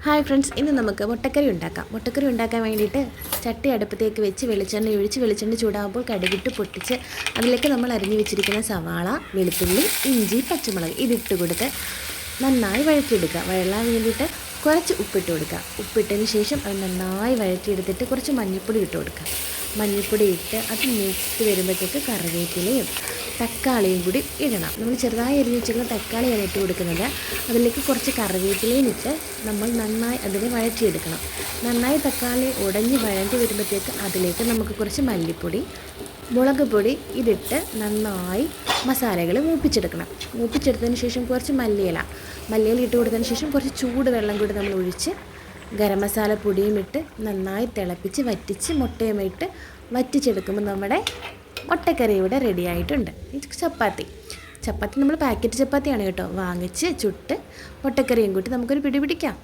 Hi friends, ഇന്ന് നമുക്ക് മുട്ടക്കറി ഉണ്ടാക്കാം. മുട്ടക്കറി ഉണ്ടാക്കാൻ വേണ്ടിയിട്ട് ചട്ടി അടുപ്പത്തേക്ക് വെച്ച് വെളിച്ചെണ്ണ ചൂടാകുമ്പോൾ കടുകിട്ട് പൊട്ടിച്ച് അതിലേക്ക് നമ്മൾ അരിഞ്ഞു വെച്ചിരിക്കുന്ന സവാള, വെളുത്തുള്ളി, ഇഞ്ചി, പച്ചമുളക് ഇതിട്ട് കൊടുത്ത് നന്നായി വഴറ്റിയെടുക്കുക. വഴലാൻ വേണ്ടിയിട്ട് കുറച്ച് ഉപ്പിട്ട് കൊടുക്കുക. ഉപ്പിട്ടതിന് ശേഷം അത് നന്നായി വഴറ്റിയെടുത്തിട്ട് കുറച്ച് മഞ്ഞൾപ്പൊടി ഇട്ട് കൊടുക്കുക. മഞ്ഞൾപ്പൊടി ഇട്ട് അത് മൂത്ത് വരുമ്പോഴത്തേക്ക് കറിവേപ്പിലയും തക്കാളിയും കൂടി ഇടണം. നമ്മൾ ചെറുതായി അരിഞ്ഞ് വെച്ചിരിക്കുന്ന തക്കാളിയാണ് ഇട്ട് കൊടുക്കുന്നത്. അതിലേക്ക് കുറച്ച് കറിവേപ്പിലയും ഇട്ട് നമ്മൾ നന്നായി അതിനെ വഴറ്റിയെടുക്കണം. നന്നായി തക്കാളി ഉടഞ്ഞ് വഴറ്റി വരുമ്പോഴത്തേക്ക് അതിലേക്ക് നമുക്ക് കുറച്ച് മല്ലിപ്പൊടി, മുളക് പൊടി ഇതിട്ട് നന്നായി മസാലകൾ മൂപ്പിച്ചെടുക്കണം. മൂപ്പിച്ചെടുത്തതിന് ശേഷം കുറച്ച് മല്ലിയില ഇട്ട് കൊടുത്തതിന് ശേഷം കുറച്ച് ചൂട് വെള്ളം കൂടി നമ്മൾ ഒഴിച്ച് ഗരം മസാല പൊടിയും ഇട്ട് നന്നായി തിളപ്പിച്ച് വറ്റിച്ച് മുട്ടയും ഇട്ട് വറ്റിച്ചെടുക്കുമ്പോൾ നമ്മുടെ മുട്ടക്കറി ഇവിടെ റെഡി ആയിട്ടുണ്ട്. ചപ്പാത്തി നമ്മൾ പാക്കറ്റ് ചപ്പാത്തിയാണ് കേട്ടോ വാങ്ങിച്ച് ചുട്ട് മുട്ടക്കറിയും കൂട്ടി നമുക്കൊരു പിടി പിടിക്കാം.